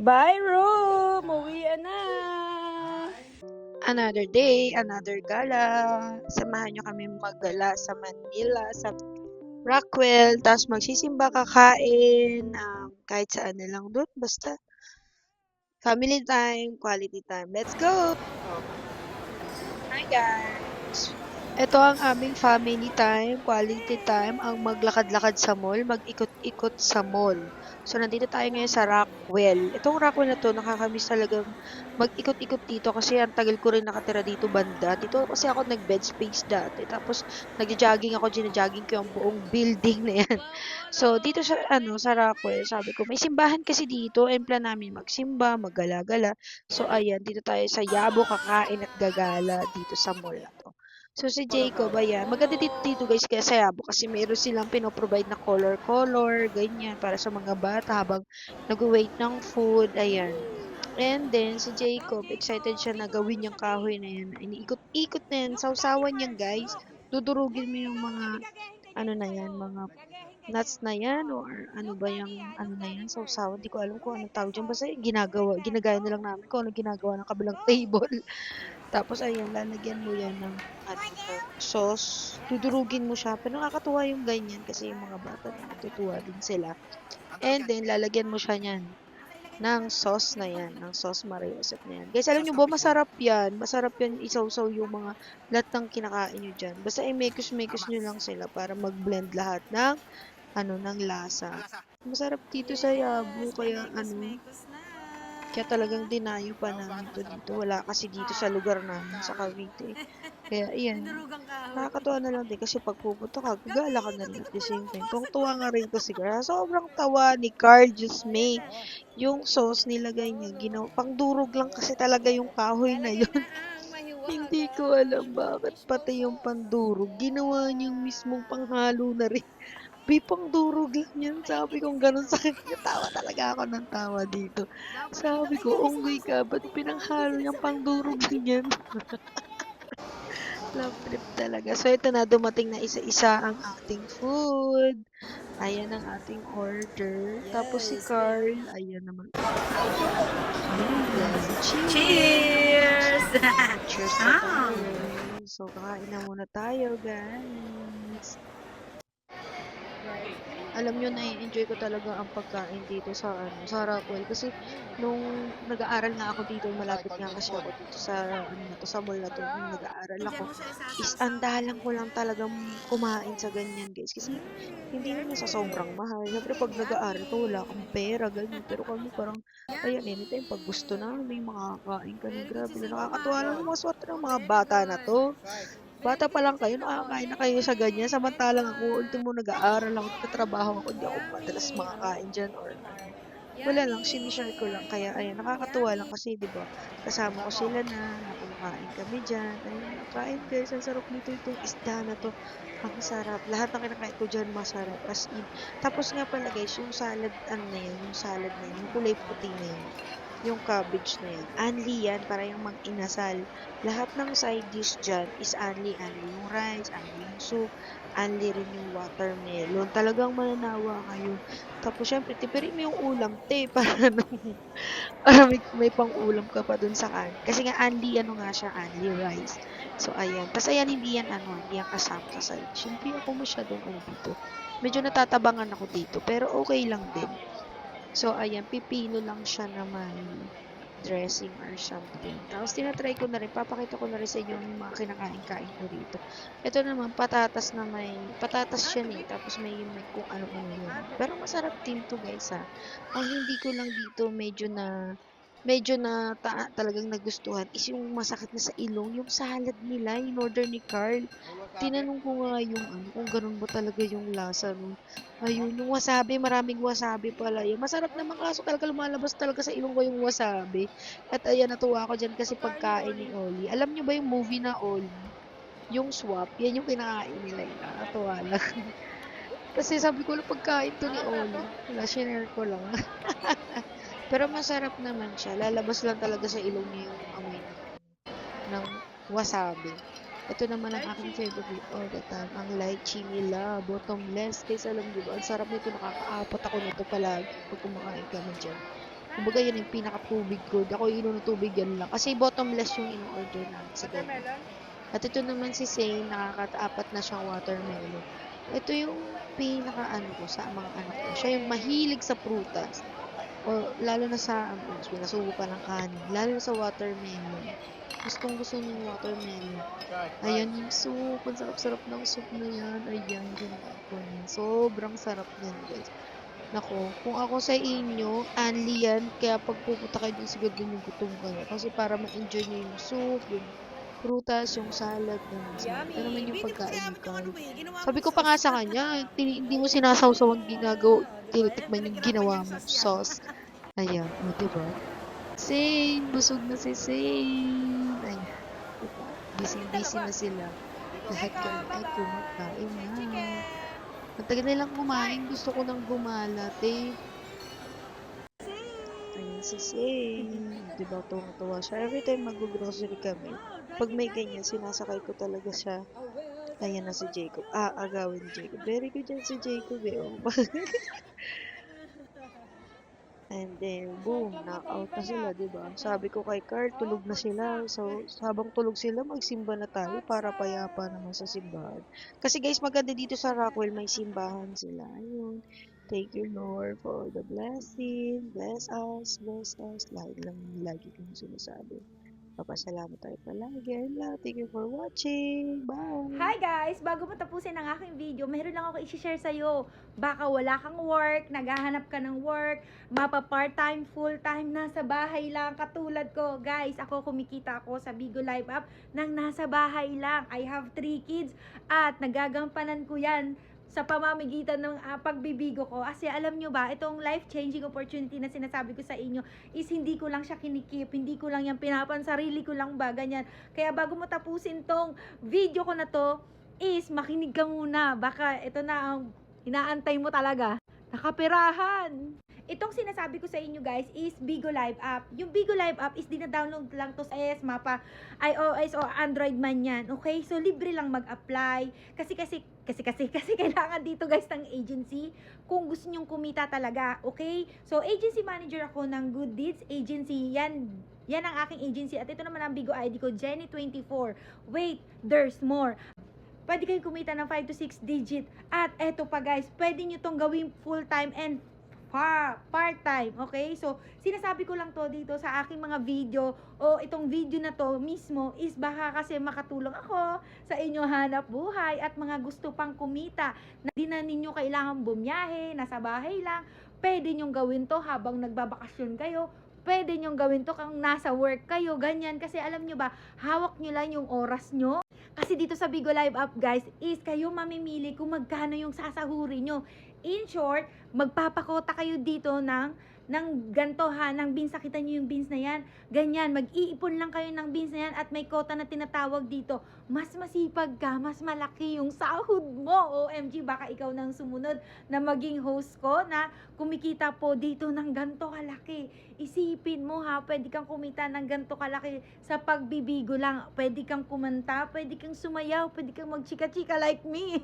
Bye, room! Uwian na! Another day, another gala. Samahan nyo kami maggala sa Manila, sa Rockwell. Tapos magsisimba, kakain. Kahit saan na lang doon. Basta family time, quality time. Let's go! Hi guys! Ito ang aming family time, quality time, ang maglakad-lakad sa mall, mag-ikot-ikot sa mall. So, nandito tayo ngayon sa Rockwell. Itong Rockwell na to, nakakamiss talagang mag-ikot-ikot dito kasi ang tagal ko rin nakatira dito banda. Dito kasi ako nag-bed space dati. Tapos, nag-jogging ako, gina-jogging ko yung buong building na yan. So, dito sa, sa Rockwell, sabi ko, may simbahan kasi dito, and plan namin magsimba, maggala-gala. So, ayan, dito tayo sa Yabo, kakain at gagala dito sa mall na to. So, si Jacob, ayan, maganda dito guys kaya sa Yabo kasi meron silang pinoprovide na color-color, ganyan, para sa mga bata habang nag-wait ng food, ayan. And then, si Jacob, excited siya na gawin yung kahoy na yan. Iniikot-ikot na yan, sausawan yan guys. Dudurugin mo yung mga, na yan, mga nuts na yan or ano ba yung na yan, sausawan. Di ko alam kung anong tawag dyan. Basta ginagaya na lang namin kung ano ginagawa ng kabilang table. Tapos ayan, lalagyan mo yan ng sauce. Dudurugin mo siya. Pero nakakatuwa yung ganyan kasi yung mga bata na natutuwa din sila. And then, lalagyan mo siya niyan ng sauce na yan, ng sauce Mariosep na yan. Guys, alam nyo ba, masarap yan. Masarap yan isawsaw yung mga lahat ng kinakain nyo dyan. Basta i-mekos-mekos nyo lang sila para mag-blend lahat ng ng lasa. Masarap dito sa Yabu, kaya talagang dinayo pa namin to dito. Wala kasi dito sa lugar namin, sa Cavite. Kaya, iyan, nakakatuwa na lang din kasi pag pupunta ka, gagala ka na rin at the same time. Tuwang-tuwa nga rin to si Carl. Sobrang tawa ni Carl, just me. Yung sauce nilagay niya, pangdurog lang kasi talaga yung kahoy na yun. Hindi ko alam bakit pati yung pandurog. Ginawa niyang mismong panghalo na rin. Pipang durog lang yan. Sabi kong ganun sa kanya. Tawa talaga ako ng tawa dito. Sabi ko, unggoy ka, ba't pinanghalo niyang pang durog lang yan? Love trip talaga. So, ito na, dumating na isa-isa ang ating food. Ayan ang ating order. Tapos si Carl, ayan naman. Ayan, cheers! Cheers! Cheers na tayo. So, kakain na muna tayo, guys. Alam nyo, nai-enjoy ko talaga ang pagkain dito sa Rockwell. Kasi, nung nag-aaral nga ako dito, malapit nga kasi ako dito sa mall na to, nung nag-aaral ako, is andalan ko lang talagang kumain sa ganyan, guys. Kasi, hindi naman sa sobrang mahal. Siyempre, pag nag-aaral ka, wala kang pera, ganyan. Pero kami parang, ayan, anytime, pag gusto na, may makakain ka na, grabe na nakakatuwa lang yung mga swerte ng mga bata na to. Bata pa lang kayo, nakakain na kayo sa ganyan. Samantalang ako, ultimo nag-aaral ako, nagtatrabaho ako, hindi ako madalas makakain dyan or ano. Wala lang, sinishare ko lang. Kaya, ayan, nakakatuwa lang kasi, di ba, kasama ko sila na kumakain kami dyan. Ayun, kain guys, ang sarap nito itong isda na to. Ang sarap. Lahat ng kinakain ko dyan, masarap. As in. Tapos nga pala guys, yung salad, yung salad na yun, yung kulay puti na yun. Yung cabbage na yan. Anli yan, para yung mag-inasal. Lahat ng side dish dyan is anli yung rice, anli yung soup, anli rin yung watermelon. Talagang mananawa kayo. Tapos, syempre, tipirin mo yung ulam, te, para may pang-ulam ka pa dun sa kasi nga, anli, nga siya, anli rice. So, ayan. Tapos, ayan, hindi yan kasama sa side dish. Hindi ako masyadong dito. Medyo natatabangan ako dito, pero okay lang din. So, ayan, pipino lang siya na may dressing or something. Tapos, tinatry ko na rin, papakita ko na rin sa inyo yung mga kinakain-kain ko rito. Ito naman, patatas siya tapos may kung ano-ano yun. Pero masarap din to guys ha. Ang hindi ko lang dito medyo na talagang nagustuhan is yung masakit na sa ilong, yung salad nila, in order ni Carl. Tinanong ko nga yung kung ganun ba talaga yung lasa nun. Ayun, yung wasabi, maraming wasabi pala yun. Masarap naman kaso talaga lumalabas talaga sa ilong ko yung wasabi. At ayan, natuwa ako dyan kasi pagkain ni Oli. Alam nyo ba yung movie na Oli? Yung swap, yan yung kinakain nila. Nakakatuwa lang. Kasi sabi ko lang pagkain to ni Oli. Wala, shinare ko lang. Pero masarap naman siya. Lalabas lang talaga sa ilong niya yung amoy ng wasabi. Ito naman ang aking favorite all the time. Ang lychee nila, bottomless. Guys, alam niyo ba, ang sarap nito. Nakakaapot ako nito palagi pag kumakain kami dyan. Kumbaga yun yung pinaka-tubig ko. Ako inom ng tubig yan lang. Kasi bottomless yung in-order namin sa ganun. At ito naman si Zane, nakakataapat na siyang watermelon. Ito yung pinaka-ano ko sa mga anak ko. Siya yung mahilig sa prutas. O lalo na sa, pinasubo pa ng kanin. Lalo na sa watermelon. Gustong gusto niya yung watermelon. Ayan yung soup. Ang sarap-sarap ng soup na yan. Ayan, ganda ko niyan. Sobrang sarap niyan, guys. Nako, kung ako sa inyo, only yan. Kaya pag pupunta kayo dun, siguro dun yung gutom kayo. Kasi para ma-enjoy nyo yung soup, yung prutas, yung salad, ganun. Ito naman yung pagkain ni Carl. Sabi ko pa nga sa kanya, hindi mo sinasawsaw ang ginagawa, tinitikman yung ginawa mo, sauce. Ayan, o diba? Zane, busog na si Zane. Ayan, diba? Busy-busy na sila. Lahat kami ay kumakain na. Matagal na lang kumain, gusto ko nang gumalat eh. Ayan si Zane. Diba, tuwa siya. Every time mag-grocery kami, pag may ganyan, sinasakay ko talaga siya. Ayan na si Jacob. Agawin ni Jacob. Very good yan si Jacob eh. Oh. And then, boom, knockout na sila, diba? Sabi ko kay Carl, tulog na sila. So, habang tulog sila, magsimba na tayo para payapa naman sa simbahan. Kasi guys, maganda dito sa Rockwell, may simbahan sila. Ayun. Thank you, Lord, for the blessing. Bless us, bless us. Lagi kong sinasabi. Papasalamat tayo palagi. And thank you for watching. Bye! Hi guys! Bago mo tapusin ang aking video, meron lang ako i-share sa'yo. Baka wala kang work, naghahanap ka ng work, mapa part-time, full-time, nasa bahay lang, katulad ko. Guys, ako kumikita ako sa Bigo Live App nang nasa bahay lang. I have 3 kids at nagagampanan ko yan sa pamamagitan ng pagbibigo ko. Kasi alam nyo ba, itong life-changing opportunity na sinasabi ko sa inyo is hindi ko lang siya kinikip, hindi ko lang yan pinapansarili ko lang ba, ganyan. Kaya bago mo tapusin tong video ko na to, is makinig ka muna. Baka ito na ang inaantay mo talaga. Nakapirahan! Itong sinasabi ko sa inyo guys is Bigo Live App. Yung Bigo Live App is dina-download lang to sa mapa, iOS o Android man yan. Okay? So libre lang mag-apply. Kasi kailangan dito guys ng agency kung gusto nyong kumita talaga. Okay? So agency manager ako ng Good Deeds Agency. Yan ang aking agency. At ito naman ang Bigo ID ko, Jenny24. Wait, there's more. Pwede kayo kumita ng 5 to 6 digit. At eto pa guys, pwede nyo tong gawing full-time and part-time, okay? So, sinasabi ko lang to dito sa aking mga video o itong video na to mismo is baka kasi makatulong ako sa inyo hanap buhay at mga gusto pang kumita na di na ninyo kailangan bumiyahe, nasa bahay lang. Pwede nyong gawin to habang nagbabakasyon kayo. Pwede nyong gawin to kung nasa work kayo, ganyan. Kasi alam nyo ba, hawak nyo lang yung oras nyo. Kasi dito sa Bigo Live App guys, is kayo mamimili kung magkano yung sasahurin nyo. In short, magpapakota kayo dito ng ganto ha, ng beans. Nakita nyo yung beans na yan. Ganyan, mag-iipon lang kayo ng beans na yan at may quota na tinatawag dito. Mas masipag ka, mas malaki yung sahod mo. OMG, baka ikaw nang sumunod na maging host ko na kumikita po dito ng ganto kalaki. Isipin mo ha, pwede kang kumita ng ganto kalaki sa pagbibigo lang. Pwede kang kumanta, pwede kang sumayaw, pwede kang magchika-chika like me.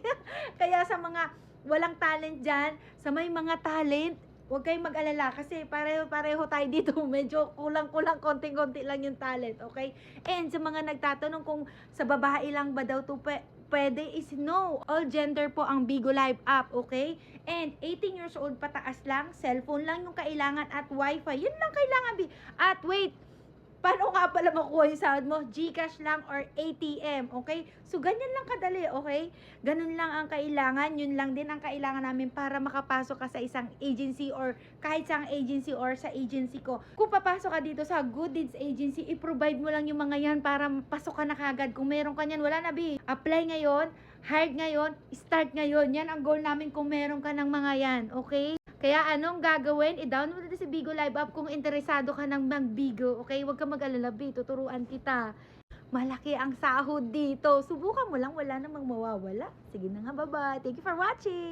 Kaya sa mga walang talent dyan, sa may mga talent, huwag kayong mag-alala kasi pareho tayo dito. Medyo kulang-kulang, konting-konti lang yung talent, okay? And sa mga nagtatanong kung sa babae lang ba daw to pwede is no. All gender po ang Bigo Live App, okay? And 18 years old pataas lang, cellphone lang yung kailangan at wifi. Yun lang kailangan. At wait, paano nga pala makuha yung sahod mo? GCash lang or ATM, okay? So, ganyan lang kadali, okay? Ganun lang ang kailangan. Yun lang din ang kailangan namin para makapasok ka sa isang agency or kahit sa agency or sa agency ko. Kung papasok ka dito sa Good Deeds Agency, i-provide mo lang yung mga yan para pasok ka na kagad. Kung meron ka yan, wala na bi. Apply ngayon, hired ngayon, start ngayon. Yan ang goal namin kung meron ka ng mga yan, okay? Kaya anong gagawin? I-download natin si Bigo Live App kung interesado ka ng mag-Bigo. Okay? Huwag ka mag-alala, tuturuan kita. Malaki ang sahod dito. Subukan mo lang, wala namang mawawala. Sige na nga, bye-bye. Thank you for watching!